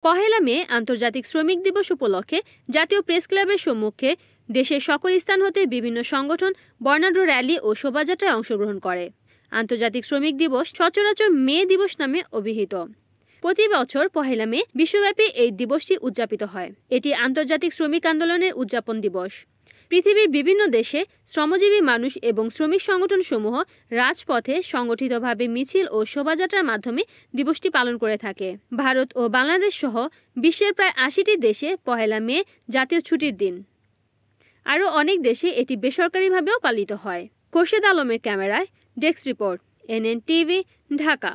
পহেলা মে আন্তর্জাতিক শ্রমিক দিবস উপলক্ষে জাতীয় প্রেস ক্লাবের সম্মুখে দেশের সকল স্থান হতে বিভিন্ন সংগঠন বর্ণাঢ্য র্যালি ও শোভাযাত্রায় অংশগ্রহণ করে। আন্তর্জাতিক শ্রমিক দিবস সচরাচর মে দিবস নামে অভিহিত। প্রতি বছর পহেলা মে বিশ্বব্যাপী এই দিবসটি উদযাপিত হয়। এটি আন্তর্জাতিক শ্রমিক আন্দোলনের উদযাপন দিবস। পৃথিবীর বিভিন্ন দেশে শ্রমজীবী মানুষ এবং শ্রমিক সংগঠনসমূহ রাজপথে সংগঠিতভাবে মিছিল ও শোভাযাত্রার মাধ্যমে দিবসটি পালন করে থাকে। ভারত ও বাংলাদেশ সহ বিশ্বের প্রায় ৮০টি দেশে পহেলা মে জাতীয় ছুটির দিন। আরও অনেক দেশে এটি বেসরকারিভাবেও পালিত হয়। খোরশেদ আলমের ক্যামেরায় desk report, NN TV, Dhaka.